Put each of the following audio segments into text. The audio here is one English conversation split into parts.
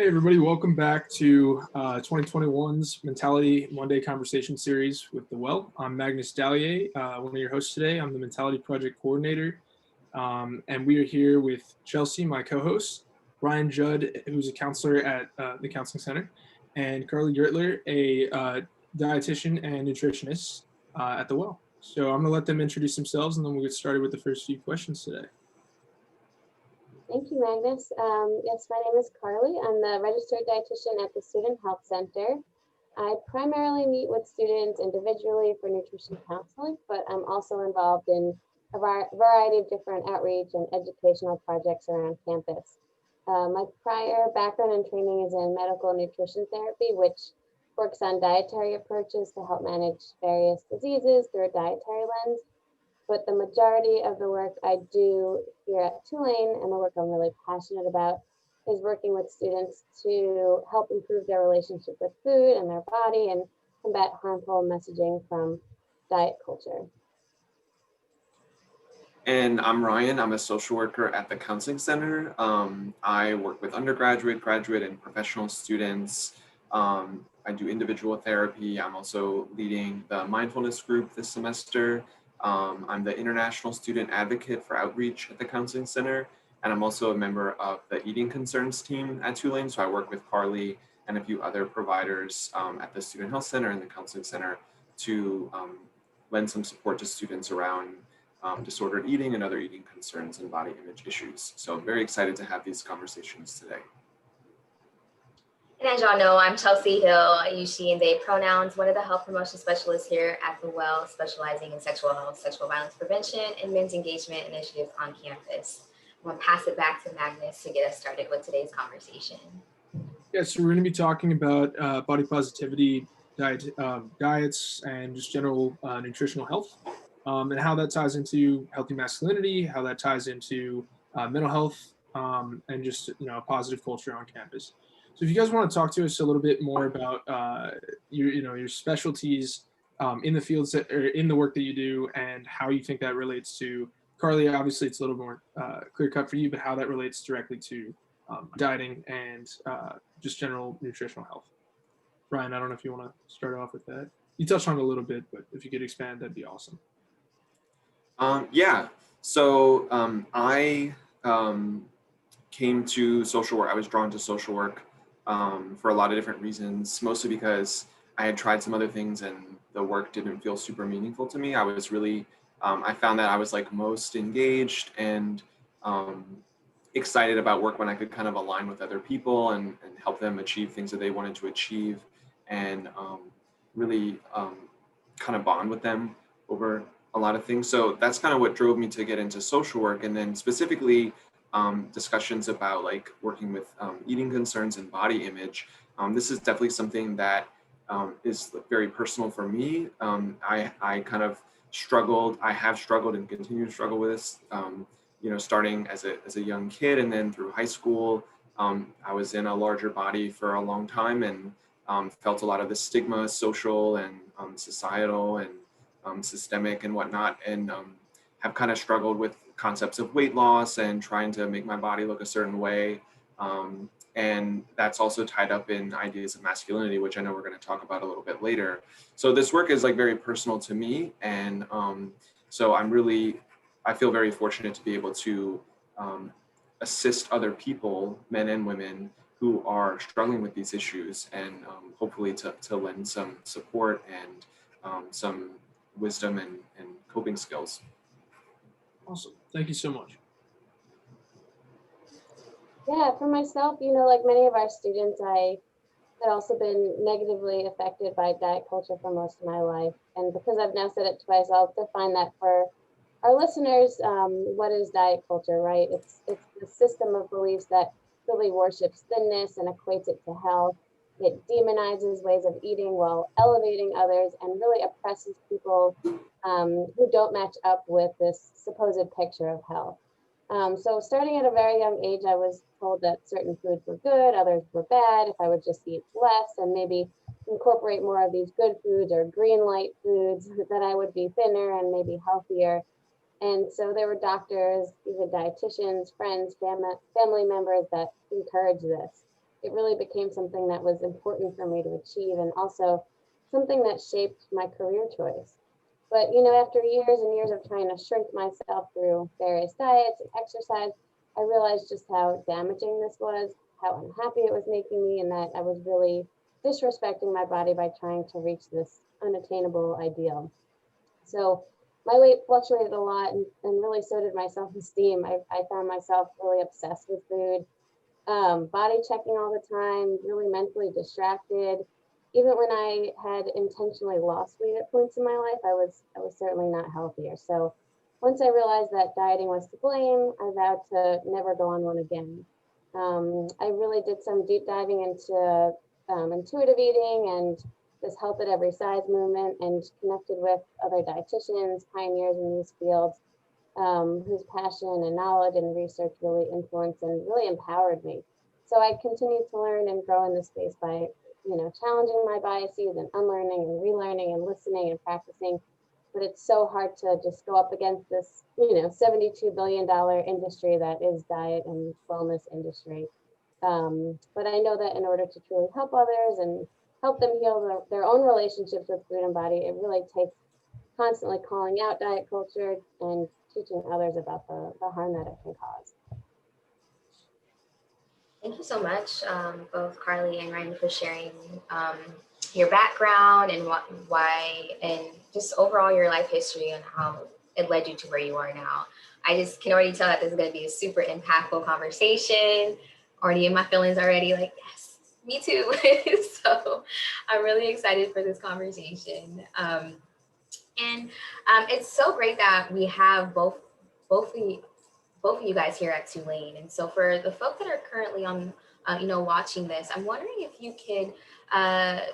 Hey everybody, welcome back to 2021's Mentality Monday Conversation Series with The Well. I'm Magnus Dallier, one of your hosts today. I'm the Mentality Project Coordinator, and we are here with Chelsea, my co-host, Ryan Judd, who's a counselor at the Counseling Center, and Carli Gertler, a dietitian and nutritionist at The Well. So I'm going to let them introduce themselves, and then we'll get started with the first few questions today. Thank you, Magnus. Yes, my name is Carli. I'm the registered dietitian at the Student Health Center. I primarily meet with students individually for nutrition counseling, but I'm also involved in a variety of different outreach and educational projects around campus. My prior background and training is in medical nutrition therapy, which works on dietary approaches to help manage various diseases through a dietary lens. But the majority of the work I do here at Tulane, and the work I'm really passionate about, is working with students to help improve their relationship with food and their body and combat harmful messaging from diet culture. And I'm Ryan. I'm a social worker at the Counseling Center. I work with undergraduate, graduate, and professional students. I do individual therapy. I'm also leading the mindfulness group this semester. I'm the International Student Advocate for Outreach at the Counseling Center, and I'm also a member of the Eating Concerns team at Tulane. So I work with Carli and a few other providers at the Student Health Center and the Counseling Center to lend some support to students around disordered eating and other eating concerns and body image issues. So I'm very excited to have these conversations today. And as y'all know, I'm Chelsea Hill. I use she and they pronouns, one of the health promotion specialists here at The Well, specializing in sexual health, sexual violence prevention, and men's engagement initiatives on campus. I'm gonna pass it back to Magnus to get us started with today's conversation. Yeah, so we're going to be talking about body positivity, diets, and just general nutritional health, and how that ties into healthy masculinity, how that ties into mental health, and just a positive culture on campus. So if you guys want to talk to us a little bit more about your specialties in the fields that or in the work that you do, and how you think that relates to Carli, obviously it's a little more clear cut for you, but how that relates directly to dieting and just general nutritional health. Ryan, I don't know if you want to start off with that. You touched on it a little bit, but if you could expand, that'd be awesome. Yeah, so I came to social work. I was drawn to social work for a lot of different reasons, mostly because I had tried some other things and the work didn't feel super meaningful to me. I was really, I found that I was like most engaged and excited about work when I could kind of align with other people and help them achieve things that they wanted to achieve and really kind of bond with them over a lot of things. So that's kind of what drove me to get into social work, and then specifically discussions about like working with eating concerns and body image. This is definitely something that is very personal for me. I kind of struggled, I have struggled and continue to struggle with this, starting as a young kid and then through high school. I was in a larger body for a long time and felt a lot of the stigma, social and societal and systemic and whatnot, and have kind of struggled with concepts of weight loss and trying to make my body look a certain way. And that's also tied up in ideas of masculinity, which I know we're going to talk about a little bit later. So this work is like very personal to me. And so I feel very fortunate to be able to assist other people, men and women, who are struggling with these issues, and hopefully to lend some support and some wisdom and coping skills. Awesome. Thank you so much. Yeah, for myself, like many of our students, I had also been negatively affected by diet culture for most of my life. And because I've now said it twice, I'll define that for our listeners. What is diet culture, right? It's the system of beliefs that really worships thinness and equates it to health. It demonizes ways of eating while elevating others and really oppresses people who don't match up with this supposed picture of health. So starting at a very young age, I was told that certain foods were good, others were bad, if I would just eat less and maybe incorporate more of these good foods or green light foods, that I would be thinner and maybe healthier. And so there were doctors, even dietitians, friends, family members that encouraged this. it really became something that was important for me to achieve, and also something that shaped my career choice. But after years and years of trying to shrink myself through various diets and exercise, I realized just how damaging this was, how unhappy it was making me, and that I was really disrespecting my body by trying to reach this unattainable ideal. So my weight fluctuated a lot, and really so did my self-esteem. I found myself really obsessed with food, body checking all the time, really mentally distracted. Even when I had intentionally lost weight at points in my life, I was certainly not healthier. So once I realized that dieting was to blame, I vowed to never go on one again. I really did some deep diving into intuitive eating and this health at every size movement, and connected with other dietitians, pioneers in these fields, whose passion and knowledge and research really influenced and really empowered me. So I continue to learn and grow in this space by, challenging my biases and unlearning and relearning and listening and practicing. But it's so hard to just go up against this, $72 billion industry that is diet and wellness industry. But I know that in order to truly help others and help them heal their own relationships with food and body, it really takes constantly calling out diet culture and teaching others about the harm that it can cause. Thank you so much, both Carly and Ryan, for sharing your background and why, and just overall your life history and how it led you to where you are now. I just can already tell that this is going to be a super impactful conversation. Already in my feelings already, like, yes, me too. So I'm really excited for this conversation. And it's so great that we have both of you guys here at Tulane. And so for the folks that are currently on, watching this, I'm wondering if you could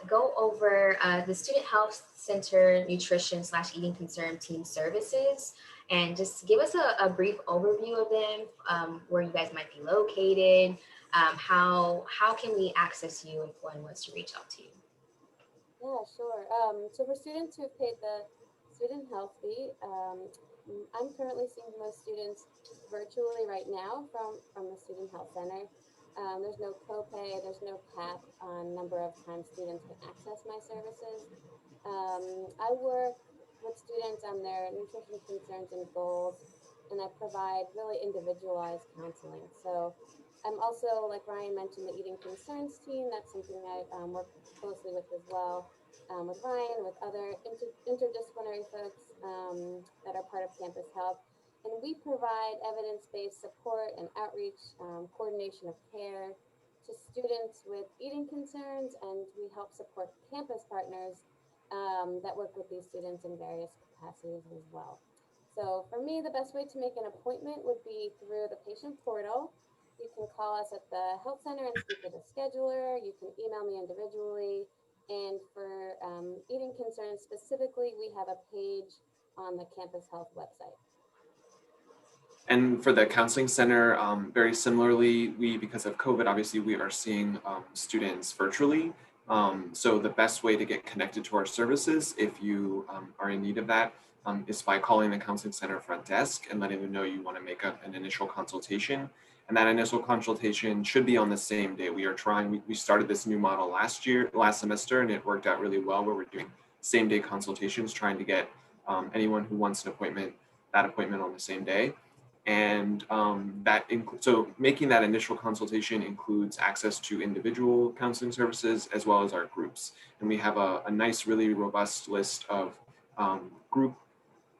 go over the Student Health Center Nutrition / Eating Concern Team Services, and just give us a brief overview of them, where you guys might be located, how can we access you if one wants to reach out to you? Yeah, sure. So for students who have paid the student health fee, I'm currently seeing most students virtually right now from the Student Health Center. There's no copay, there's no cap on number of times students can access my services. I work with students on their nutrition concerns and goals, and I provide really individualized counseling. So I'm also, like Ryan mentioned, the eating concerns team. That's something I work closely with as well, with Ryan, with other interdisciplinary folks that are part of campus health. And we provide evidence-based support and outreach, coordination of care to students with eating concerns, and we help support campus partners that work with these students in various capacities as well. So for me, the best way to make an appointment would be through the patient portal. You can call us at the health center and speak with a scheduler. You can email me individually. And for eating concerns specifically, we have a page on the campus health website. And for the counseling center, very similarly, because of COVID, obviously we are seeing students virtually. So the best way to get connected to our services, if you are in need of that, is by calling the counseling center front desk and letting them know you want to make an initial consultation. And that initial consultation should be on the same day. We started this new model last semester, and it worked out really well, where we're doing same day consultations, trying to get anyone who wants that appointment on the same day. And so making that initial consultation includes access to individual counseling services as well as our groups. And we have a nice, really robust list of group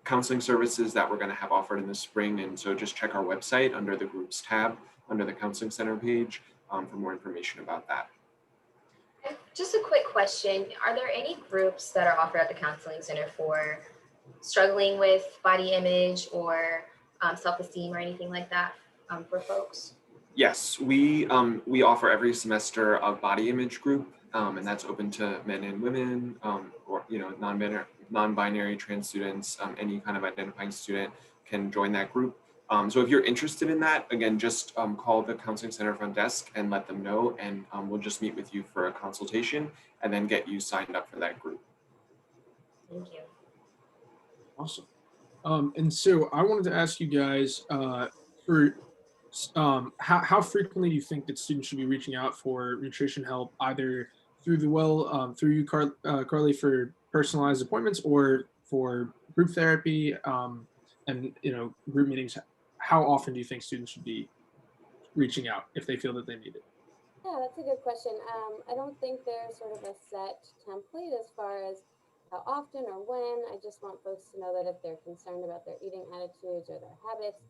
counseling services that we're going to have offered in the spring. And so just check our website under the groups tab, under the counseling center page, for more information about that. Just a quick question. Are there any groups that are offered at the counseling center for struggling with body image or self-esteem or anything like that for folks? Yes, we offer every semester a body image group, and that's open to men and women, or non-binary trans students. Any kind of identifying student can join that group. So if you're interested in that, again, just call the counseling center front desk and let them know, and we'll just meet with you for a consultation and then get you signed up for that group. Thank you. Awesome. And so I wanted to ask you guys, for How frequently do you think that students should be reaching out for nutrition help, either through through you, Carly, for personalized appointments or for group therapy, and group meetings? How often do you think students should be reaching out if they feel that they need it? Yeah, that's a good question. I don't think there's sort of a set template as far as how often or when. I just want folks to know that if they're concerned about their eating attitudes or their habits,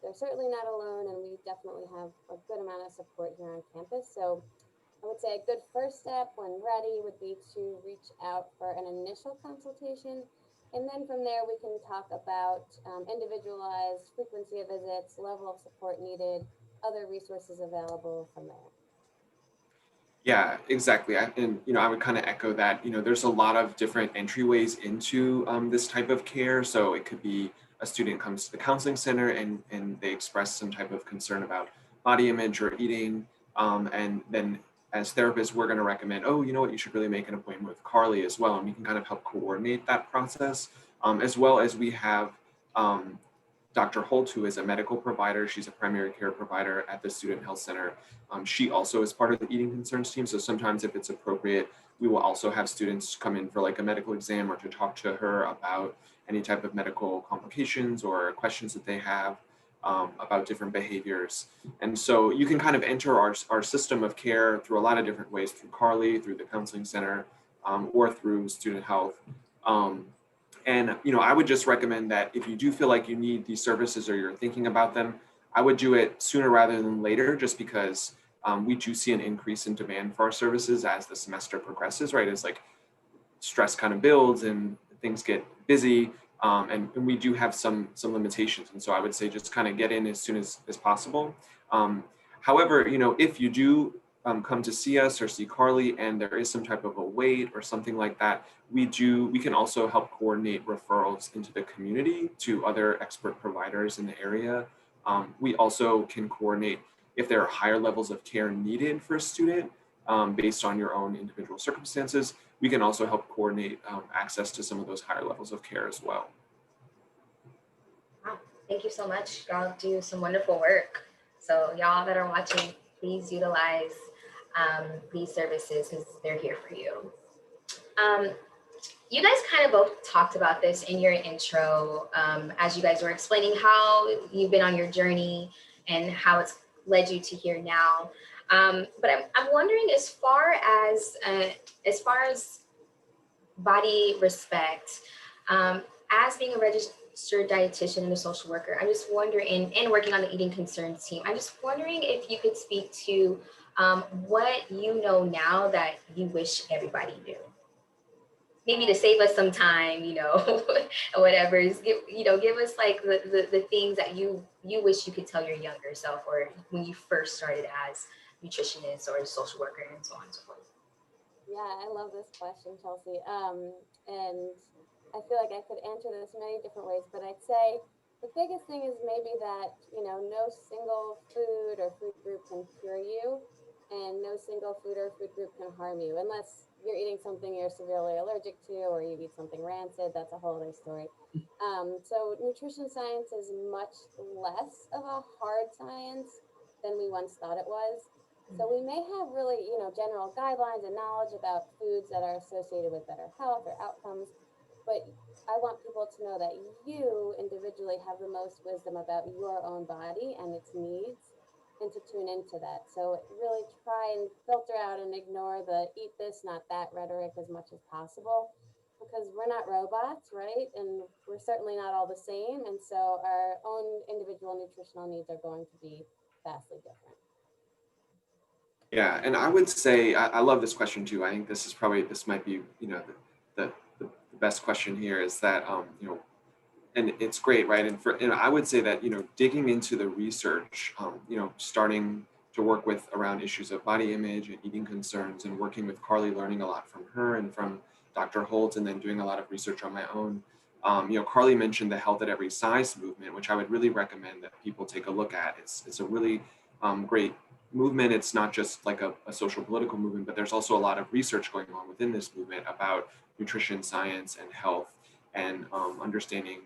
they're certainly not alone, and we definitely have a good amount of support here on campus. So I would say a good first step when ready would be to reach out for an initial consultation. And then from there, we can talk about individualized frequency of visits, level of support needed, other resources available from there. Yeah, exactly. And I would kind of echo that. There's a lot of different entryways into this type of care. So it could be a student comes to the counseling center and they express some type of concern about body image or eating. And then as therapists, we're going to recommend, oh, you know what, you should really make an appointment with Carly as well. And we can kind of help coordinate that process, as well as we have um, Dr. Holt, who is a medical provider. She's a primary care provider at the Student Health Center. She also is part of the eating concerns team. So sometimes if it's appropriate, we will also have students come in for like a medical exam or to talk to her about any type of medical complications or questions that they have about different behaviors. And so you can kind of enter our system of care through a lot of different ways, through Carly, through the counseling center, or through student health. And I would just recommend that if you do feel like you need these services or you're thinking about them, I would do it sooner rather than later, just because we do see an increase in demand for our services as the semester progresses, right? As like stress kind of builds and things get busy, and we do have some limitations. And so I would say just kind of get in as soon as possible. However, if you do come to see us or see Carly and there is some type of a wait or something like that, we can also help coordinate referrals into the community to other expert providers in the area. We also can coordinate if there are higher levels of care needed for a student based on your own individual circumstances. We can also help coordinate access to some of those higher levels of care as well. Wow, thank you so much. Y'all do some wonderful work. So y'all that are watching, please utilize these services because they're here for you. You guys kind of both talked about this in your intro as you guys were explaining how you've been on your journey and how it's led you to here now. But I'm wondering, as far as body respect, as being a registered dietitian and a social worker, I'm just wondering, and working on the eating concerns team, I'm just wondering if you could speak to what you know now that you wish everybody knew. Maybe to save us some time, whatever. Give us like the things that you wish you could tell your younger self, or when you first started as nutritionist or a social worker, and so on and so forth. Yeah, I love this question, Chelsea. And I feel like I could answer this many different ways, but I'd say the biggest thing is maybe that, no single food or food group can cure you, and no single food or food group can harm you, unless you're eating something you're severely allergic to, or you eat something rancid. That's a whole other story. So nutrition science is much less of a hard science than we once thought it was. So we may have really, general guidelines and knowledge about foods that are associated with better health or outcomes, but I want people to know that you individually have the most wisdom about your own body and its needs, and to tune into that. So really try and filter out and ignore the eat this, not that rhetoric as much as possible, because we're not robots, right? And we're certainly not all the same. And so our own individual nutritional needs are going to be vastly different. Yeah, and I would say I love this question too. I think this might be the best question here is that and it's great, right? And I would say that digging into the research, starting to work with around issues of body image and eating concerns, and working with Carly, learning a lot from her and from Dr. Holt, and then doing a lot of research on my own. Carly mentioned the Health at Every Size movement, which I would really recommend that people take a look at. It's a really great movement. It's not just like a social political movement, but there's also a lot of research going on within this movement about nutrition science and health, and understanding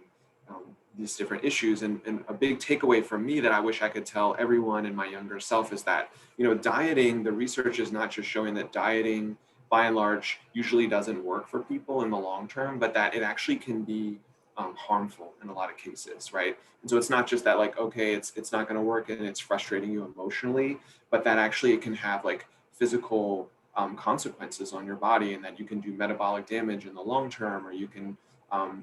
these different issues. And a big takeaway from me that I wish I could tell everyone in my younger self is that, dieting, the research is not just showing that dieting by and large usually doesn't work for people in the long term, but that it actually can be harmful in a lot of cases, right? And so it's not just that like, okay, it's not going to work and it's frustrating you emotionally, but that actually it can have like physical consequences on your body, and that you can do metabolic damage in the long term, or you can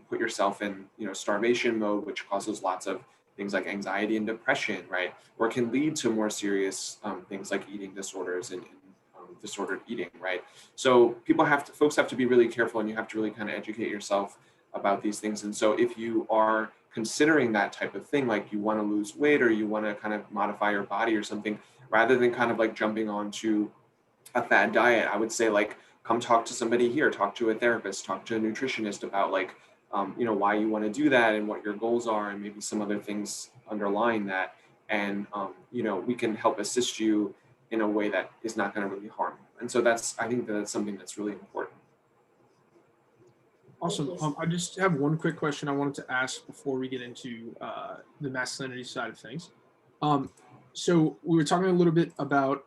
put yourself in starvation mode, which causes lots of things like anxiety and depression, right? Or it can lead to more serious things like eating disorders and disordered eating, right? So folks have to be really careful, and you have to really kind of educate yourself about these things. And so if you are considering that type of thing, like you want to lose weight or you want to kind of modify your body or something, rather than kind of like jumping onto a fad diet, I would say like, come talk to somebody here, talk to a therapist, talk to a nutritionist about like, why you want to do that and what your goals are, and maybe some other things underlying that. And, we can help assist you in a way that is not going to really harm you. And so I think that's something that's really important. Awesome. I just have one quick question I wanted to ask before we get into the masculinity side of things. So we were talking a little bit about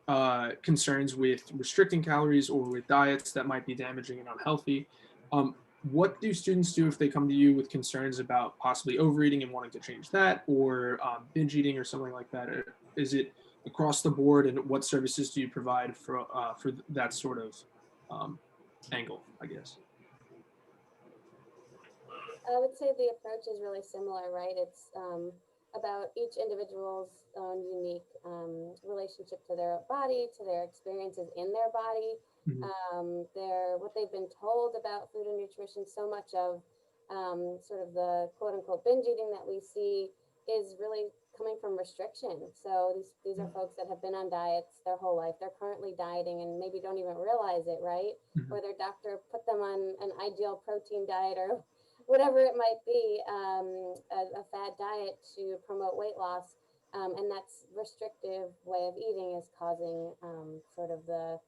concerns with restricting calories or with diets that might be damaging and unhealthy. What do students do if they come to you with concerns about possibly overeating and wanting to change that, or binge eating or something like that? Or is it across the board, and what services do you provide for that sort of angle, I guess? I would say the approach is really similar, right? It's about each individual's own unique relationship to their body, to their experiences in their body, what they've been told about food and nutrition. So much of sort of the quote unquote binge eating that we see is really coming from restriction. So these are folks that have been on diets their whole life. They're currently dieting and maybe don't even realize it, right? Or their doctor put them on an ideal protein diet or whatever it might be, a fad diet to promote weight loss. And that's restrictive way of eating is causing sort of the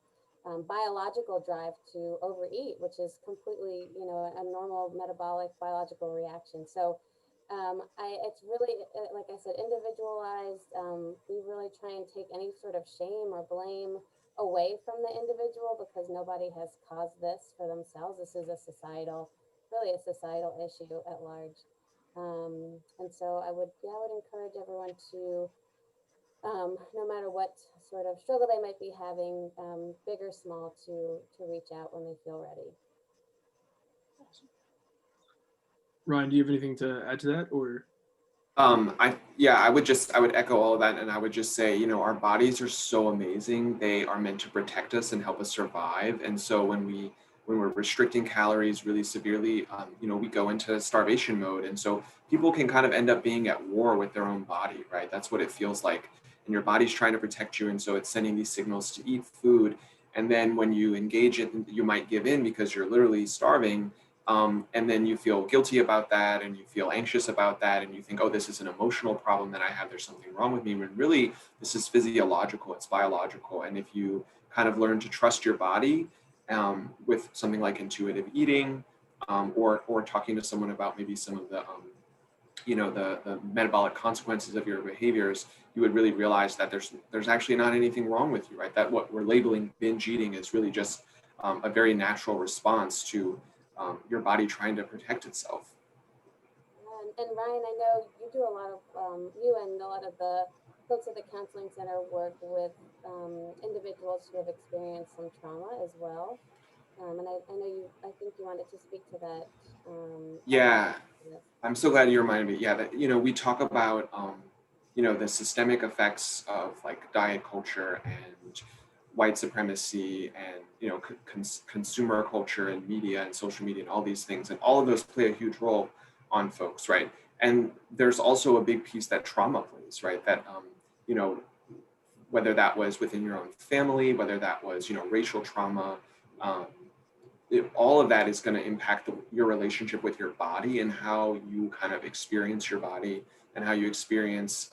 biological drive to overeat, which is completely, a normal metabolic biological reaction. So it's really, like I said, individualized. We really try and take any sort of shame or blame away from the individual, because nobody has caused this for themselves. This is really a societal issue at large. And so I would encourage everyone to, no matter what sort of struggle they might be having, big or small, to reach out when they feel ready. Ryan, do you have anything to add to that, or? I would echo all of that, and I would just say, our bodies are so amazing. They are meant to protect us and help us survive. And so when we're restricting calories really severely, we go into starvation mode. And so people can kind of end up being at war with their own body, right? That's what it feels like. And your body's trying to protect you. And so it's sending these signals to eat food. And then when you engage it, you might give in because you're literally starving. And then you feel guilty about that, and you feel anxious about that, and you think, oh, this is an emotional problem that I have, there's something wrong with me, when really this is physiological, it's biological. And if you kind of learn to trust your body with something like intuitive eating, or talking to someone about maybe some of the the metabolic consequences of your behaviors, you would really realize that there's actually not anything wrong with you, right? That what we're labeling binge eating is really just a very natural response to your body trying to protect itself. And Ryan, I know you do a lot of, you and a lot of the folks at the Counseling Center work with individuals who have experienced some trauma as well. And I think you wanted to speak to that. Yeah, I'm so glad you reminded me. Yeah, that, we talk about, the systemic effects of like diet culture and white supremacy and, consumer culture and media and social media and all these things. And all of those play a huge role on folks, right? And there's also a big piece that trauma plays, right? That, whether that was within your own family, whether that was, racial trauma, all of that is going to impact your relationship with your body and how you kind of experience your body and how you experience,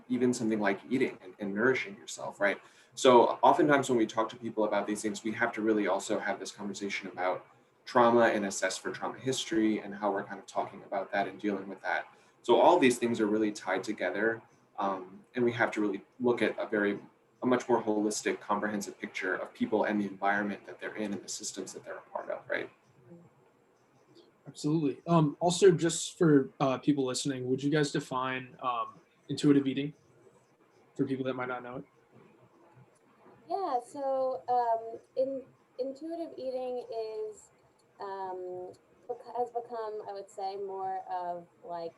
even something like eating and nourishing yourself, right? So oftentimes when we talk to people about these things, we have to really also have this conversation about trauma and assess for trauma history and how we're kind of talking about that and dealing with that. So all these things are really tied together, and we have to really look at a much more holistic, comprehensive picture of people and the environment that they're in and the systems that they're a part of, right? Absolutely. Also, just for people listening, would you guys define intuitive eating for people that might not know it? Yeah, so intuitive eating is has become, I would say, more of like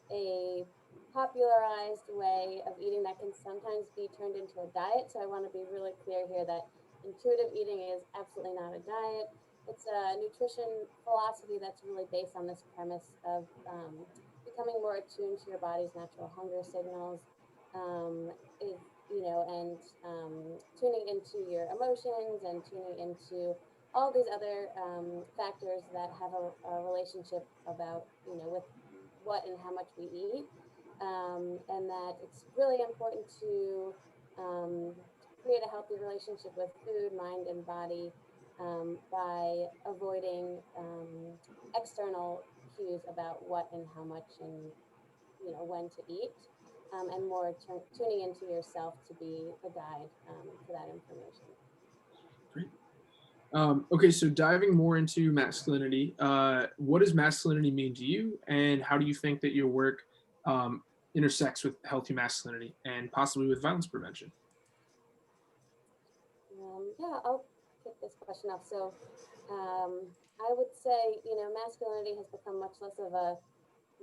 a popularized way of eating that can sometimes be turned into a diet. So I want to be really clear here that intuitive eating is absolutely not a diet. It's a nutrition philosophy that's really based on this premise of becoming more attuned to your body's natural hunger signals, is and tuning into your emotions and tuning into all these other factors that have a relationship about with what and how much we eat, and that it's really important to create a healthy relationship with food, mind, and body by avoiding external cues about what and how much and when to eat, and more tuning into yourself to be the guide for that information. Great. Okay, so diving more into masculinity, what does masculinity mean to you, and how do you think that your work intersects with healthy masculinity and possibly with violence prevention? Yeah, I'll kick this question off. So, I would say, masculinity has become much less of a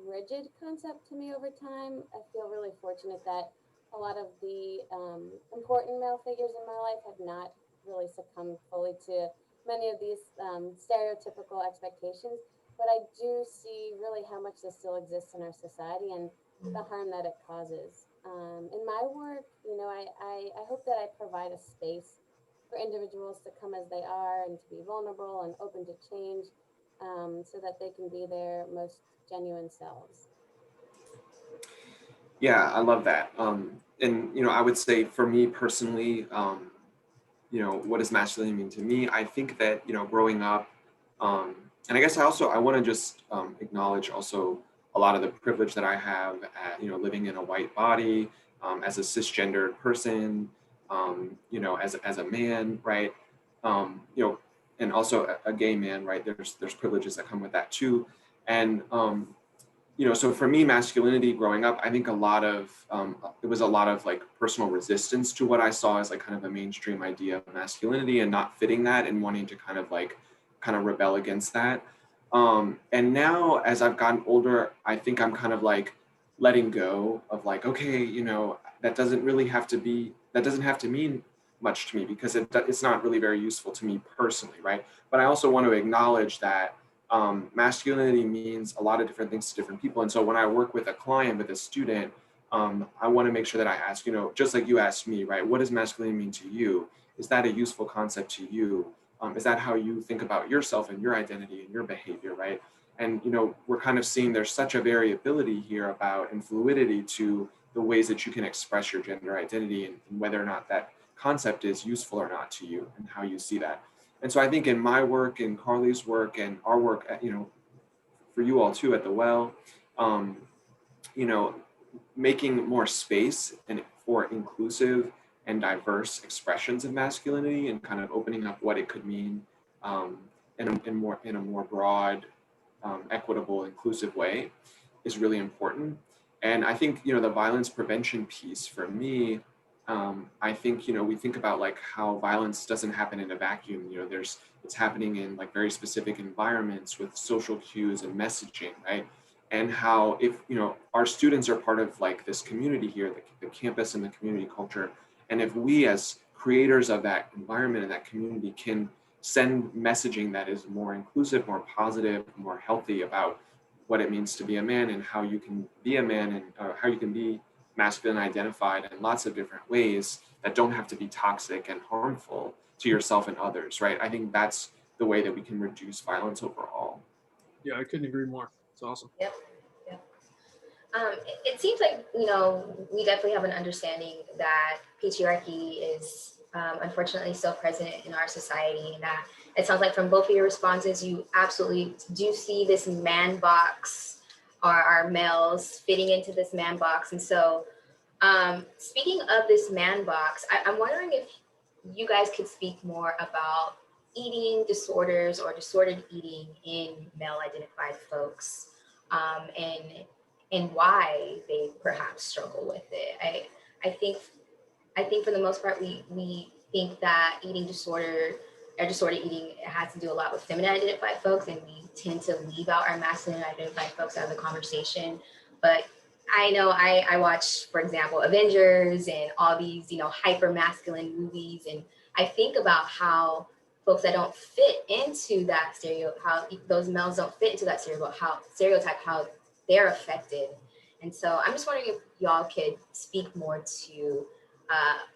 rigid concept to me over time. I feel really fortunate that a lot of the important male figures in my life have not really succumbed fully to many of these stereotypical expectations. But I do see really how much this still exists in our society and the harm that it causes. In my work, I hope that I provide a space for individuals to come as they are and to be vulnerable and open to change, so that they can be their most genuine selves. Yeah, I love that. And I would say for me personally, what does masculinity mean to me? I think that growing up, and I guess I want to just acknowledge also a lot of the privilege that I have at living in a white body, as a cisgendered person, as a man, right? And also a gay man, right? There's privileges that come with that too, and so for me, masculinity growing up, I think it was a lot of like personal resistance to what I saw as like kind of a mainstream idea of masculinity and not fitting that and wanting to kind of rebel against that. And now as I've gotten older, I think I'm kind of like letting go of like, okay, that doesn't have to mean much to me because it's not really very useful to me personally, right? But I also want to acknowledge that masculinity means a lot of different things to different people. And so when I work with a client, with a student, I want to make sure that I ask, just like you asked me, right? What does masculinity mean to you? Is that a useful concept to you? Is that how you think about yourself and your identity and your behavior, right? And, we're kind of seeing there's such a variability here about and fluidity to the ways that you can express your gender identity and whether or not that concept is useful or not to you and how you see that. And so I think in my work, in Carli's work, and our work, for you all too at the Well, um, making more space and for inclusive and diverse expressions of masculinity and kind of opening up what it could mean, in a more broad, equitable, inclusive way is really important. And I think the violence prevention piece for me, I think we think about like how violence doesn't happen in a vacuum. It's happening in like very specific environments with social cues and messaging, right? And how if our students are part of like this community here, the campus and the community culture, and if we as creators of that environment and that community can send messaging that is more inclusive, more positive, more healthy about what it means to be a man and how you can be a man and how you can be masculine identified in lots of different ways that don't have to be toxic and harmful to yourself and others, right? I think that's the way that we can reduce violence overall. Yeah, I couldn't agree more. It's awesome. Yep. Yep. It seems like, we definitely have an understanding that patriarchy is unfortunately still present in our society, and that it sounds like from both of your responses, you absolutely do see this man box are males fitting into this man box. And so speaking of this man box, I'm wondering if you guys could speak more about eating disorders or disordered eating in male identified folks, and why they perhaps struggle with it. I think for the most part, we think that eating disorder or disordered eating has to do a lot with feminine identified folks, and we tend to leave out our masculine identified folks out of the conversation. But I know I watch, for example, Avengers and all these, hyper masculine movies. And I think about how folks that don't fit into that how those males don't fit into that stereotype, how they're affected. And so I'm just wondering if y'all could speak more to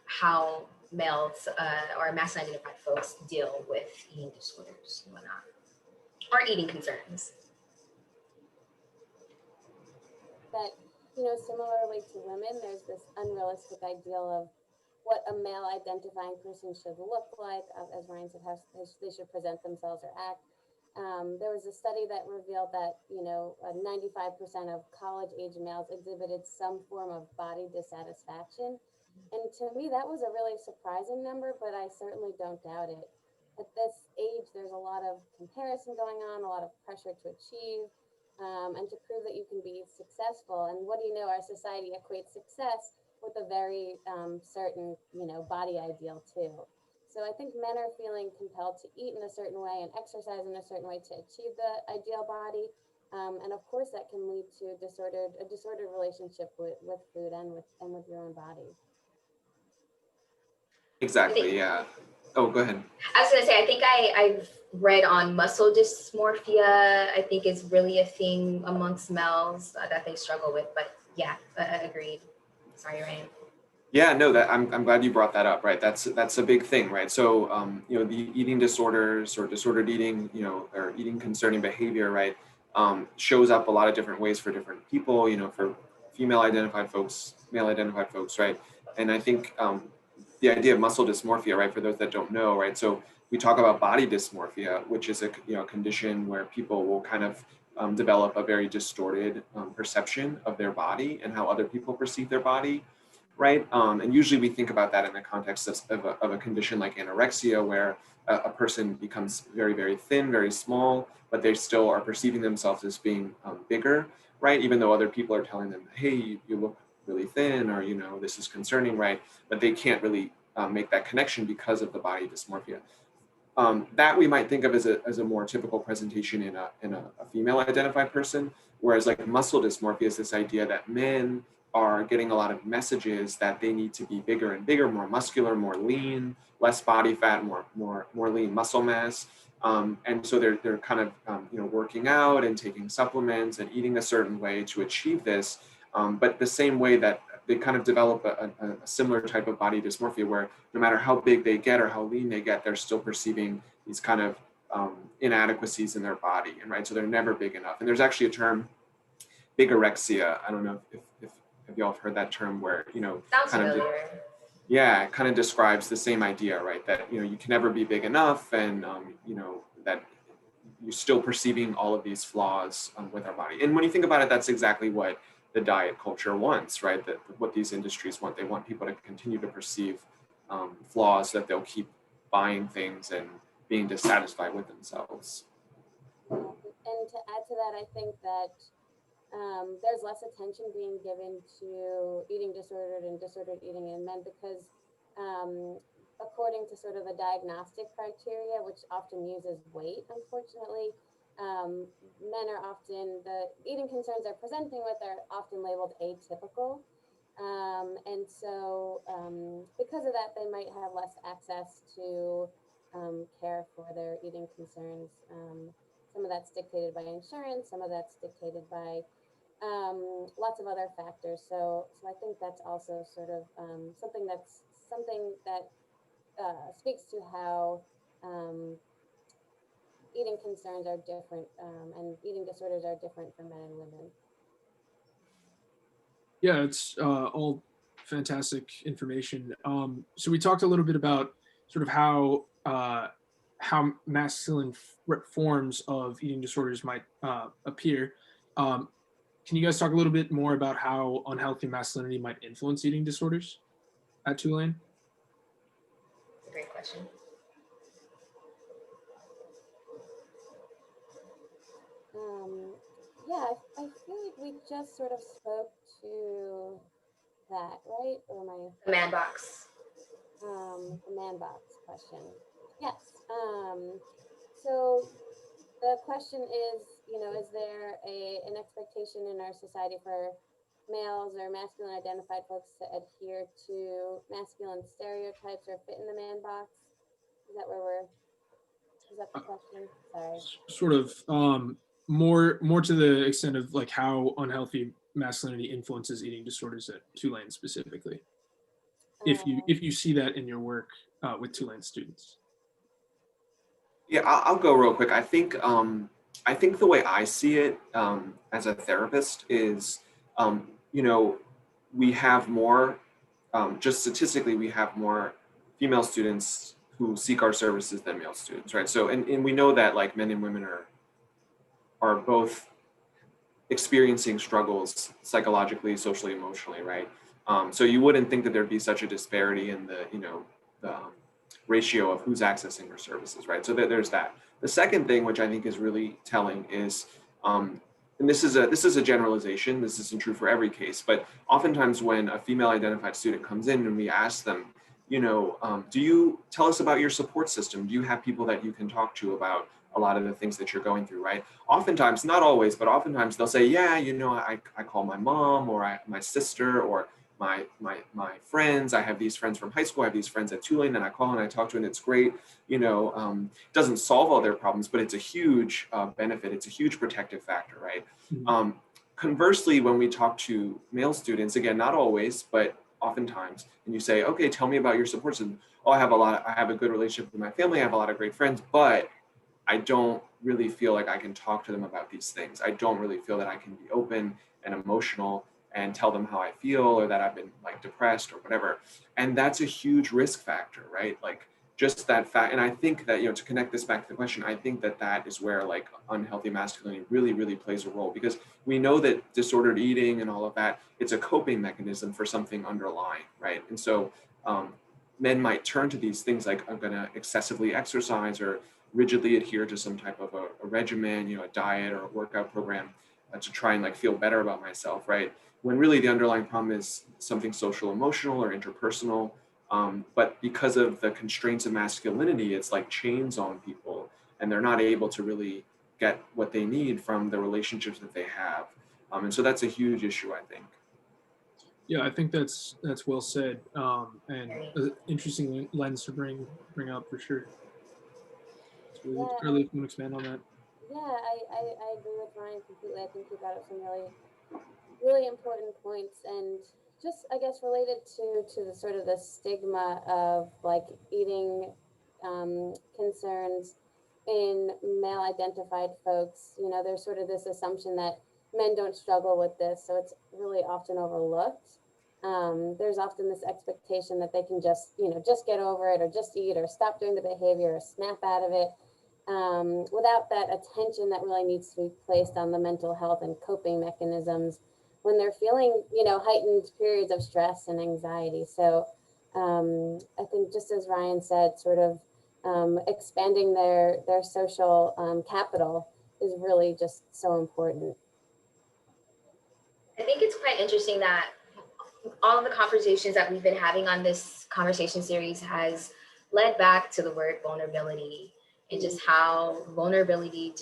how males or masculine identified folks deal with eating disorders and whatnot, or eating concerns. That, similarly to women, there's this unrealistic ideal of what a male identifying person should look like, as Ryan said, how they should present themselves or act. There was a study that revealed that, 95% of college-age males exhibited some form of body dissatisfaction. And to me, that was a really surprising number, but I certainly don't doubt it. At this age, there's a lot of comparison going on, a lot of pressure to achieve, and to prove that you can be successful. And what do you know, our society equates success with a very certain, body ideal too. So I think men are feeling compelled to eat in a certain way and exercise in a certain way to achieve the ideal body. And of course that can lead to a disordered relationship with food and with your own body. Exactly. Yeah. Oh, go ahead. I was going to say, I think I've read on muscle dysmorphia, I think is really a thing amongst males that they struggle with. But yeah, agreed. Sorry, Ryan. Yeah, no, that I'm glad you brought that up, right? That's a big thing, right? So, the eating disorders or disordered eating, or eating concerning behavior, right, shows up a lot of different ways for different people, for female identified folks, male identified folks, right? And I think the idea of muscle dysmorphia, right, for those that don't know, right? So we talk about body dysmorphia, which is a condition where people will kind of develop a very distorted perception of their body and how other people perceive their body. Right. And usually we think about that in the context of a condition like anorexia, where a person becomes very, very thin, very small, but they still are perceiving themselves as being bigger, right? Even though other people are telling them, hey, you look really thin, or, this is concerning, right? But they can't really make that connection because of the body dysmorphia. That we might think of as a more typical presentation in a female identified person, whereas like muscle dysmorphia is this idea that men are getting a lot of messages that they need to be bigger and bigger, more muscular, more lean, less body fat, more lean muscle mass. And so they're kind of working out and taking supplements and eating a certain way to achieve this. But the same way that they kind of develop a similar type of body dysmorphia, where no matter how big they get or how lean they get, they're still perceiving these kind of inadequacies in their body, and right, so they're never big enough. And there's actually a term, bigorexia. I don't know if y'all have heard that term, where sounds familiar. It kind of describes the same idea, right? That you can never be big enough, and that you're still perceiving all of these flaws with our body. And when you think about it, that's exactly what the diet culture wants, right? That what these industries want. They want people to continue to perceive flaws, so that they'll keep buying things and being dissatisfied with themselves. And to add to that, I think that there's less attention being given to eating disordered and disordered eating in men, because according to sort of the diagnostic criteria, which often uses weight, unfortunately, men are often, the eating concerns they're presenting with are often labeled atypical. And so because of that, they might have less access to care for their eating concerns. Some of that's dictated by insurance, some of that's dictated by lots of other factors. So I think that's also sort of something that speaks to how eating concerns are different and eating disorders are different for men and women. Yeah, it's all fantastic information. So we talked a little bit about sort of how masculine forms of eating disorders might appear. can you guys talk a little bit more about how unhealthy masculinity might influence eating disorders at Tulane? That's a great question. Yeah, I feel like we just sort of spoke to that, right? Or am I The man box. the man box question? Yes. So the question is, is there an expectation in our society for males or masculine identified folks to adhere to masculine stereotypes or fit in the man box? Is that is that the question? Sorry. Sort of more to the extent of like how unhealthy masculinity influences eating disorders at Tulane specifically. If you see that in your work with Tulane students. Yeah, I'll go real quick. I think the way I see it as a therapist is, we have more, just statistically, we have more female students who seek our services than male students, right? So, and we know that like men and women are both experiencing struggles psychologically, socially, emotionally, right? So you wouldn't think that there'd be such a disparity in the ratio of who's accessing our services, right? So there's that. The second thing, which I think is really telling, is, and this is a generalization. This isn't true for every case, but oftentimes when a female identified student comes in and we ask them, do you tell us about your support system? Do you have people that you can talk to about a lot of the things that you're going through, right? Oftentimes, not always, but oftentimes they'll say, yeah, I call my mom or my sister or my friends. I have these friends from high school. I have these friends at Tulane, and I call and I talk to, and it's great. Doesn't solve all their problems, but it's a huge benefit. It's a huge protective factor, right? Mm-hmm. Conversely, when we talk to male students, again, not always, but oftentimes, and you say, okay, tell me about your support system. Oh, I have a good relationship with my family. I have a lot of great friends, but I don't really feel like I can talk to them about these things. I don't really feel that I can be open and emotional and tell them how I feel, or that I've been like depressed or whatever. And that's a huge risk factor, right? Like just that fact. And I think that, to connect this back to the question, I think that is where like unhealthy masculinity really, really plays a role, because we know that disordered eating and all of that, it's a coping mechanism for something underlying, right? And so men might turn to these things like, I'm gonna excessively exercise or rigidly adhere to some type of a regimen, a diet or a workout program to try and like feel better about myself, right? When really the underlying problem is something social, emotional, or interpersonal. But because of the constraints of masculinity, it's like chains on people, and they're not able to really get what they need from the relationships that they have. And so that's a huge issue, I think. Yeah, I think that's well said, and an interesting lens to bring up for sure. Yeah, Carli, if you want to expand on that. yeah, I agree with Ryan completely. I think he brought up some really important points, and just I guess related to the sort of the stigma of like eating concerns in male identified folks. There's sort of this assumption that men don't struggle with this, so it's really often overlooked. There's often this expectation that they can just get over it, or just eat, or stop doing the behavior, or snap out of it, without that attention that really needs to be placed on the mental health and coping mechanisms when they're feeling, heightened periods of stress and anxiety. So I think, just as Ryan said, sort of expanding their social capital is really just so important. I think it's quite interesting that all of the conversations that we've been having on this conversation series has led back to the word vulnerability, and just how vulnerability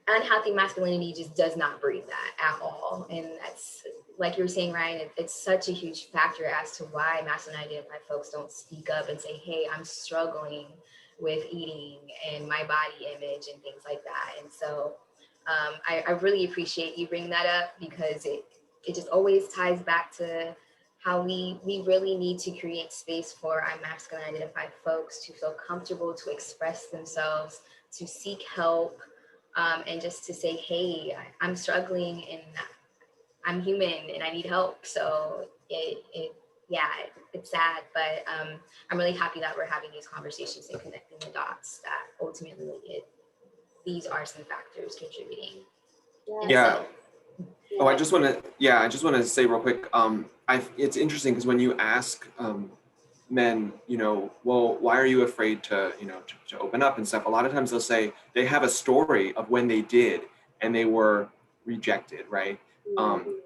unhealthy masculinity just does not breathe that at all. And that's, like you were saying, Ryan, it's such a huge factor as to why masculine identified folks don't speak up and say, hey, I'm struggling with eating and my body image and things like that. And so I really appreciate you bringing that up, because it just always ties back to how we really need to create space for our masculine identified folks to feel comfortable, to express themselves, to seek help, and just to say, hey, I'm struggling and I'm human and I need help. So it's sad, but I'm really happy that we're having these conversations and connecting the dots that ultimately these are some factors contributing. Yeah. Oh, I just want to say real quick. It's interesting because when you ask men, well, why are you afraid to, to open up and stuff? A lot of times they'll say they have a story of when they did and they were rejected, right?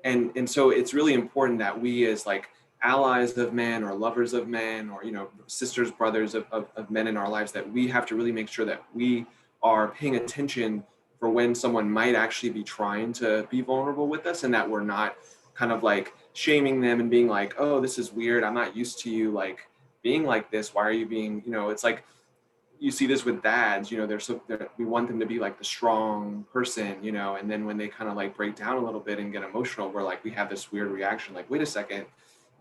And so it's really important that we as like allies of men or lovers of men or, sisters, brothers of men in our lives, that we have to really make sure that we are paying attention for when someone might actually be trying to be vulnerable with us, and that we're not kind of like shaming them and being like, oh, this is weird. I'm not used to you like being like this. Why are you being, it's like, you see this with dads, we want them to be like the strong person, and then when they kind of like break down a little bit and get emotional, we're like, we have this weird reaction, like, wait a second,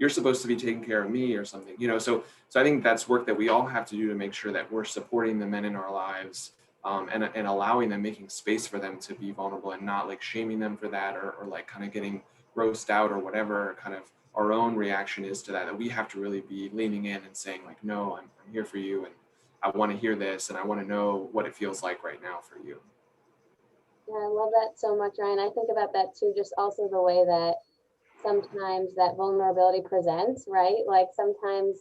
you're supposed to be taking care of me or something, so I think that's work that we all have to do to make sure that we're supporting the men in our lives, and allowing them, making space for them to be vulnerable and not like shaming them for that, or like kind of getting grossed out or whatever kind of our own reaction is to that, that we have to really be leaning in and saying like, no, I'm here for you, and I want to hear this, and I want to know what it feels like right now for you. Yeah, I love that so much, Ryan. I think about that too, just also the way that sometimes that vulnerability presents, right? Like sometimes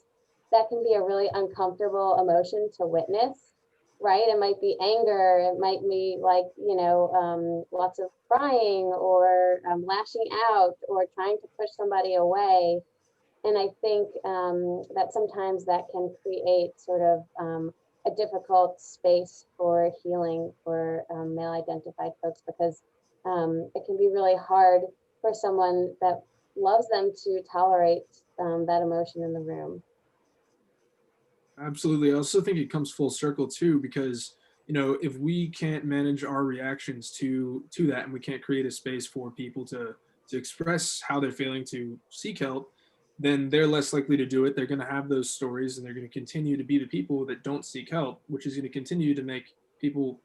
that can be a really uncomfortable emotion to witness, right? It might be anger, it might be like, lots of crying or lashing out or trying to push somebody away. And I think that sometimes that can create sort of a difficult space for healing for male identified folks, because it can be really hard for someone that loves them to tolerate that emotion in the room. Absolutely. I also think it comes full circle too, because if we can't manage our reactions to that, and we can't create a space for people to express how they're feeling, to seek help, then they're less likely to do it. They're going to have those stories, and they're going to continue to be the people that don't seek help, which is going to continue to make people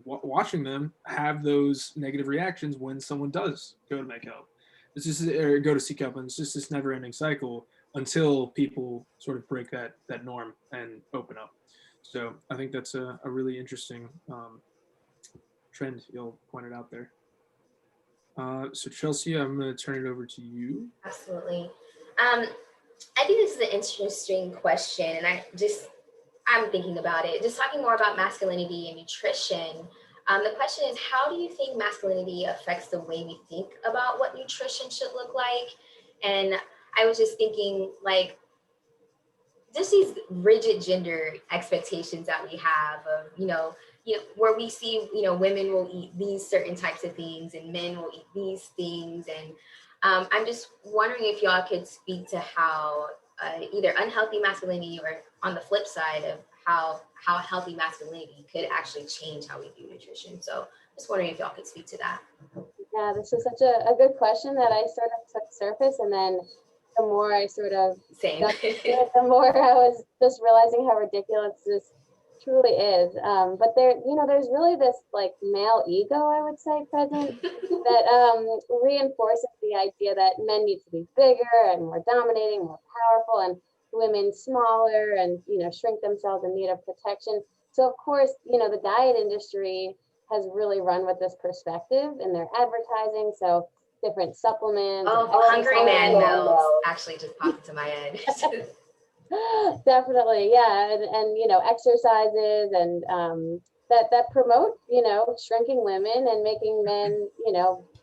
watching them have those negative reactions when someone does go to make help. It's just, or go to seek help, and it's just this never-ending cycle until people sort of break that norm and open up. So I think that's a really interesting trend you'll pointed out there. So Chelsea, I'm going to turn it over to you. Absolutely. I think this is an interesting question, and I'm thinking about it. Just talking more about masculinity and nutrition. The question is, how do you think masculinity affects the way we think about what nutrition should look like? And I was just thinking, like, just these rigid gender expectations that we have of, where we see, women will eat these certain types of things and men will eat these things. And I'm just wondering if y'all could speak to how either unhealthy masculinity, or on the flip side of how healthy masculinity could actually change how we view nutrition. So just wondering if y'all could speak to that. Yeah, this is such a good question that I sort of took surface, and then the more I sort of the more I was just realizing how ridiculous this truly is. But there's really this like male ego, I would say, present that reinforces the idea that men need to be bigger and more dominating, more powerful, and women smaller and shrink themselves in need of protection. So of course, the diet industry has really run with this perspective in their advertising. So different supplements. Oh, Hungry Man meals actually just popped into my head. Definitely, yeah, and exercises and that promote shrinking women and making men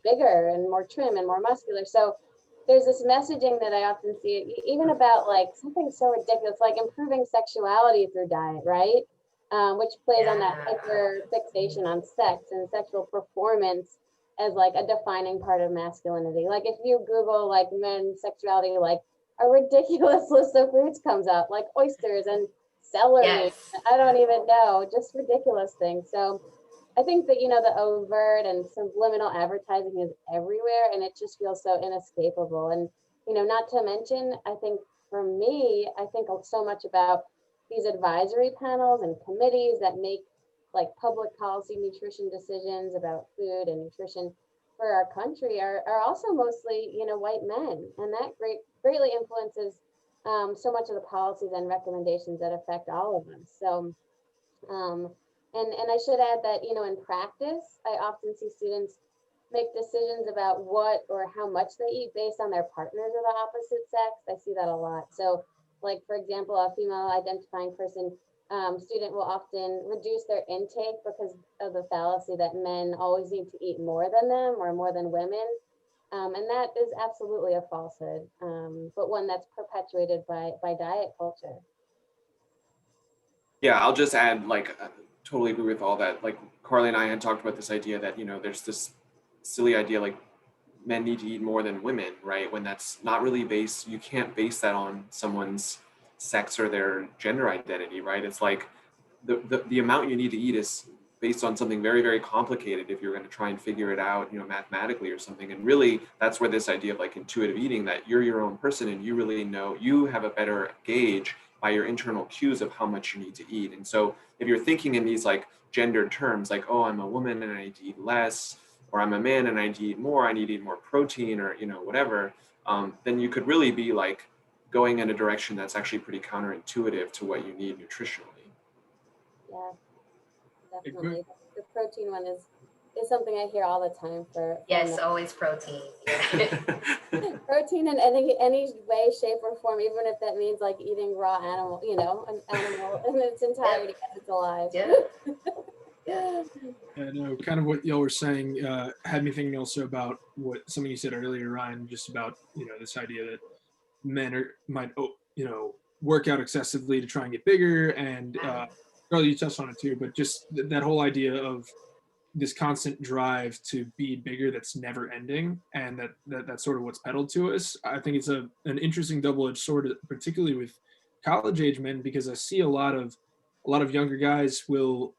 bigger and more trim and more muscular. So there's this messaging that I often see, even about like something so ridiculous like improving sexuality through diet, right? Which plays on that hyper fixation on sex and sexual performance as like a defining part of masculinity. Like if you Google like men's sexuality, like a ridiculous list of foods comes up, like oysters and celery. Yes. I don't even know, just ridiculous things. So I think that, the overt and subliminal advertising is everywhere, and it just feels so inescapable. And, not to mention, I think for me, I think so much about these advisory panels and committees that make like public policy nutrition decisions about food and nutrition for our country are also mostly, white men. And that greatly influences so much of the policies and recommendations that affect all of us. So, and I should add that, in practice, I often see students make decisions about what or how much they eat based on their partners of the opposite sex. I see that a lot. So, like for example, a female identifying person student will often reduce their intake because of the fallacy that men always need to eat more than them or more than women. And that is absolutely a falsehood, but one that's perpetuated by diet culture. Yeah, I'll just add, like, totally agree with all that. Like, Carly and I had talked about this idea that, there's this silly idea like men need to eat more than women, right? When that's not really based, you can't base that on someone's sex or their gender identity, right? It's like the amount you need to eat is based on something very, very complicated if you're going to try and figure it out, mathematically or something. And really, that's where this idea of like intuitive eating, that you're your own person and you really know, you have a better gauge by your internal cues of how much you need to eat. And so if you're thinking in these like gendered terms, like, oh, I'm a woman and I need to eat less, or I'm a man and I need to eat more, I need to eat more protein, or, whatever, then you could really be like going in a direction that's actually pretty counterintuitive to what you need nutritionally. Yeah, definitely. The protein one is something I hear all the time for Yes, men. always protein. Yeah. Protein in any way, shape, or form, even if that means like eating raw animal, an animal in its entirety as it's alive. Yeah. Yeah, no, kind of what y'all were saying had me thinking also about something you said earlier, Ryan, just about this idea that men might work out excessively to try and get bigger, and Carly, you touched on it too, but just that whole idea of this constant drive to be bigger that's never ending, and that's sort of what's peddled to us. I think it's an interesting double-edged sword, particularly with college age men, because I see a lot of younger guys will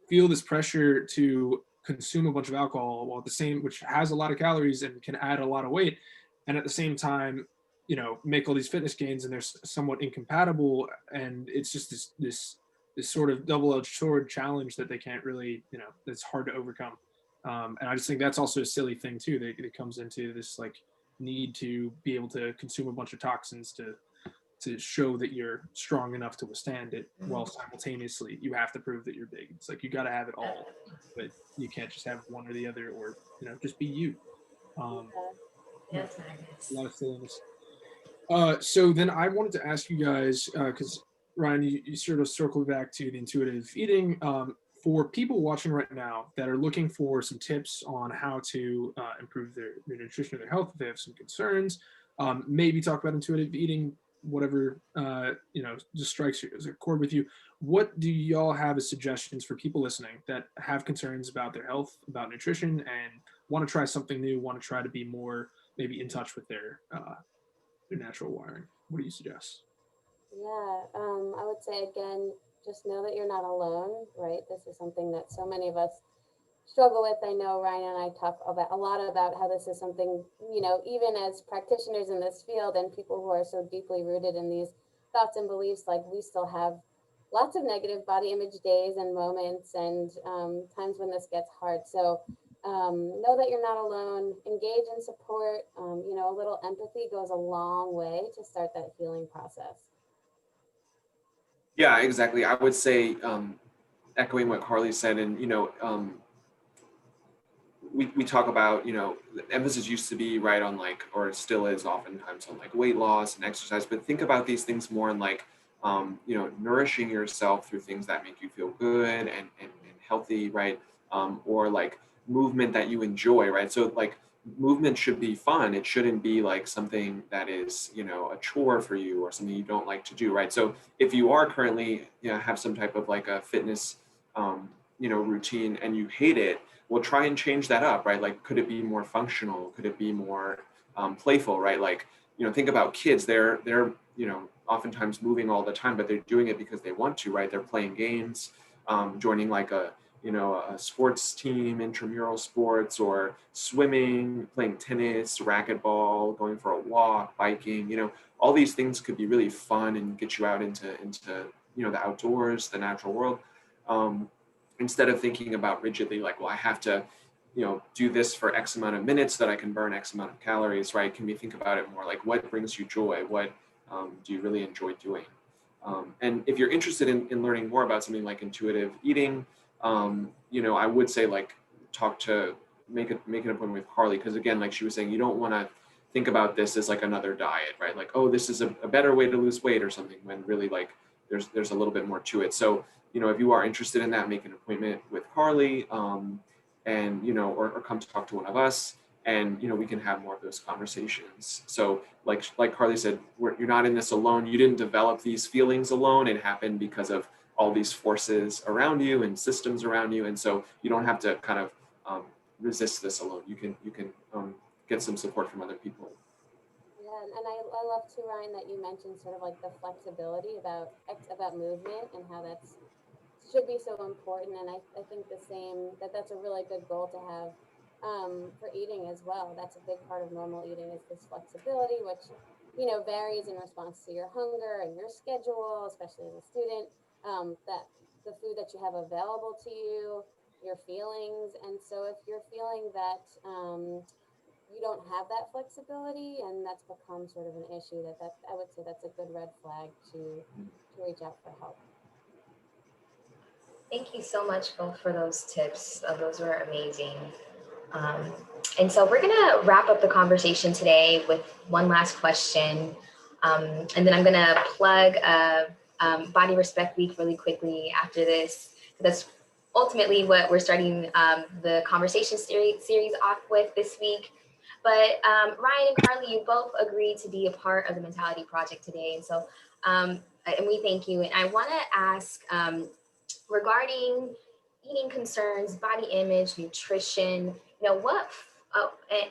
feel this pressure to consume a bunch of alcohol while which has a lot of calories and can add a lot of weight, and at the same time make all these fitness gains, and they're somewhat incompatible, and it's just this sort of double-edged sword challenge that they can't really that's hard to overcome. And I just think that's also a silly thing too, that it comes into this like need to be able to consume a bunch of toxins to show that you're strong enough to withstand it, while simultaneously you have to prove that you're big. It's like you got to have it all, but you can't just have one or the other, or just be you. Yes, A lot of silliness. So then I wanted to ask you guys, because Ryan, you sort of circled back to the intuitive eating. For people watching right now that are looking for some tips on how to improve their nutrition or their health, if they have some concerns, maybe talk about intuitive eating, whatever just strikes you as a chord with you. What do y'all have as suggestions for people listening that have concerns about their health, about nutrition, and want to try something new, want to try to be more maybe in touch with their natural wiring? What do you suggest? Yeah, I would say again, just know that you're not alone, right? This is something that so many of us struggle with. I know Ryan and I talk about a lot about how this is something, even as practitioners in this field and people who are so deeply rooted in these thoughts and beliefs, like we still have lots of negative body image days and moments and times when this gets hard. So know that you're not alone, engage in support. A little empathy goes a long way to start that healing process. Yeah, exactly. I would say, echoing what Carly said, and we talk about, the emphasis used to be right on like, or it still is oftentimes on like weight loss and exercise, but think about these things more in like, nourishing yourself through things that make you feel good and healthy, right? Or like movement that you enjoy, right? So like movement should be fun. It shouldn't be like something that is, a chore for you or something you don't like to do, right? So if you are currently, have some type of like a fitness, routine and you hate it, well, try and change that up, right? Like, could it be more functional? Could it be more playful, right? Like, think about kids. They're oftentimes moving all the time, but they're doing it because they want to, right? They're playing games, joining like a sports team, intramural sports, or swimming, playing tennis, racquetball, going for a walk, biking. All these things could be really fun and get you out into the outdoors, the natural world. Instead of thinking about rigidly like, well, I have to, do this for X amount of minutes so that I can burn X amount of calories, right? Can we think about it more like, what brings you joy? What do you really enjoy doing? And if you're interested in learning more about something like intuitive eating, I would say like talk to make an appointment with Carli, because again, like she was saying, you don't want to think about this as like another diet, right? Like, oh, this is a better way to lose weight or something, when really like there's a little bit more to it. So, you know, if you are interested in that, make an appointment with Carli, and, you know, or come talk to one of us, and, you know, we can have more of those conversations. So like Carli said, you're not in this alone. You didn't develop these feelings alone. It happened because of all these forces around you and systems around you. And so you don't have to kind of resist this alone. You can get some support from other people. Yeah, and I love too, Ryan, that you mentioned sort of like the flexibility about movement and how that's should be so important. And I think the same that's a really good goal to have for eating as well. That's a big part of normal eating is this flexibility, which varies in response to your hunger and your schedule, especially as a student. That the food that you have available to you, your feelings, and so if you're feeling that you don't have that flexibility and that's become sort of an issue, that I would say that's a good red flag to reach out for help. Thank you so much both for those tips. Those were amazing. And so we're gonna wrap up the conversation today with one last question. And then I'm gonna plug Body Respect Week really quickly after this. That's ultimately what we're starting the conversation series off with this week. But Ryan and Carli, you both agreed to be a part of the Mentality Project today. And so, and we thank you. And I wanna ask, regarding eating concerns, body image, nutrition, what,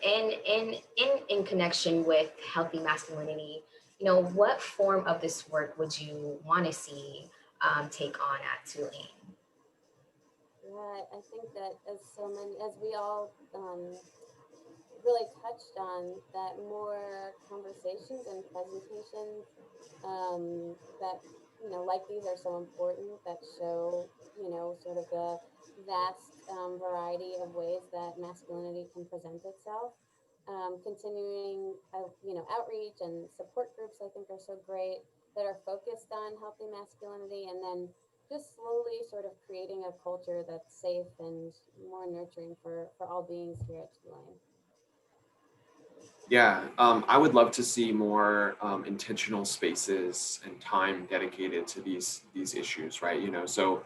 in connection with healthy masculinity, what form of this work would you want to see take on at Tulane? Yeah, I think that as we all really touched on, that more conversations and presentations that like these are so important, that show sort of the vast variety of ways that masculinity can present itself. Continuing outreach and support groups, I think, are so great, that are focused on healthy masculinity, and then just slowly sort of creating a culture that's safe and more nurturing for all beings here at Tulane. Yeah, I would love to see more intentional spaces and time dedicated to these issues, right? So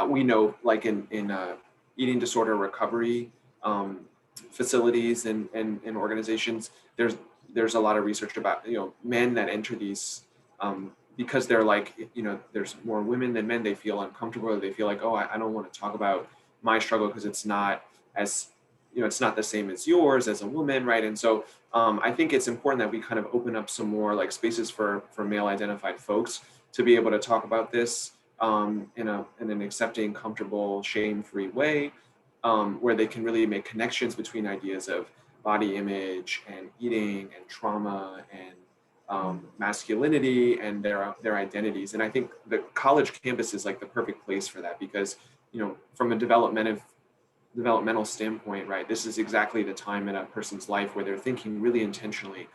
we know, like in eating disorder recovery facilities and organizations, there's a lot of research about men that enter these because they're like there's more women than men. They feel uncomfortable, or they feel like, oh, I don't want to talk about my struggle because it's not as it's not the same as yours as a woman, right? And so I think it's important that we kind of open up some more like spaces for male identified folks to be able to talk about this in an accepting, comfortable, shame-free way, where they can really make connections between ideas of body image and eating and trauma and masculinity and their identities. And I think the college campus is like the perfect place for that, because from a developmental standpoint, right, this is exactly the time in a person's life where they're thinking really intentionally,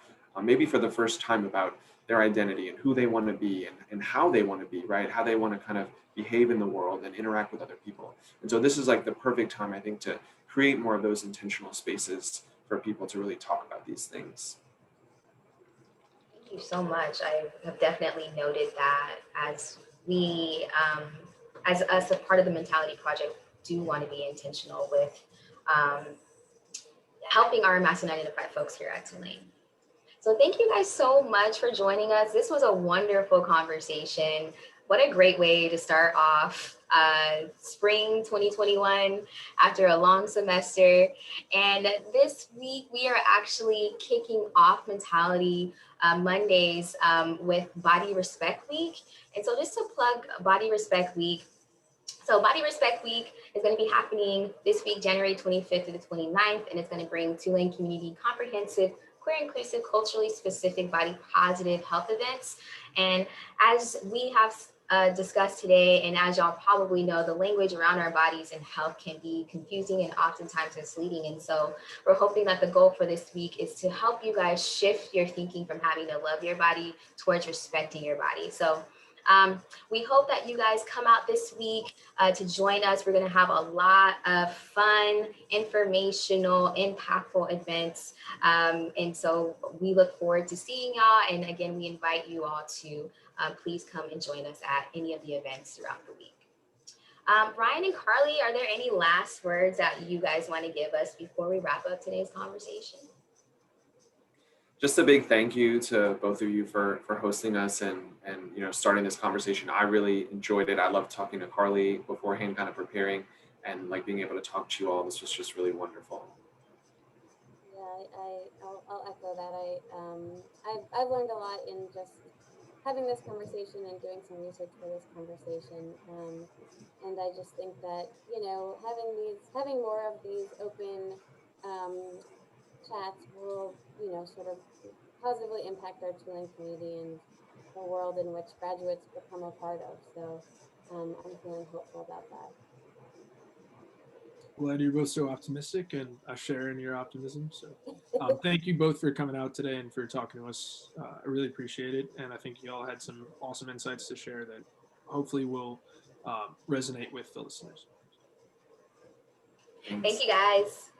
maybe for the first time, about their identity and who they want to be and how they want to be, right, how they want to kind of behave in the world and interact with other people. And so this is like the perfect time, I think, to create more of those intentional spaces for people to really talk about these things. Thank you so much. I have definitely noted that as we, as us, a part of the Mentality Project, do want to be intentional with helping our masculine identified folks here at Tulane. So thank you guys so much for joining us. This was a wonderful conversation. What a great way to start off spring 2021 after a long semester. And this week we are actually kicking off Mentality Mondays with Body Respect Week. And so just to plug Body Respect Week, so Body Respect Week is going to be happening this week, January 25th to the 29th, and it's going to bring Tulane community comprehensive, queer inclusive, culturally specific, body positive health events. And as we have discussed today, and as y'all probably know, the language around our bodies and health can be confusing and oftentimes misleading. And so we're hoping that the goal for this week is to help you guys shift your thinking from having to love your body towards respecting your body. So We hope that you guys come out this week to join us. We're going to have a lot of fun, informational, impactful events. And so we look forward to seeing y'all. And again, we invite you all to please come and join us at any of the events throughout the week. Ryan and Carli, are there any last words that you guys want to give us before we wrap up today's conversation? Just a big thank you to both of you for hosting us and starting this conversation. I really enjoyed it. I loved talking to Carli beforehand, kind of preparing, and like being able to talk to you all. This was just really wonderful. Yeah, I'll echo that. I've learned a lot in just having this conversation and doing some research for this conversation. And I just think that, having more of these open chats will, sort of positively impact our Tulane community and the world in which graduates become a part of. So I'm feeling hopeful about that. Glad you're both so optimistic, and I share in your optimism. So thank you both for coming out today and for talking to us. I really appreciate it. And I think you all had some awesome insights to share that hopefully will resonate with the listeners. Thank you, guys.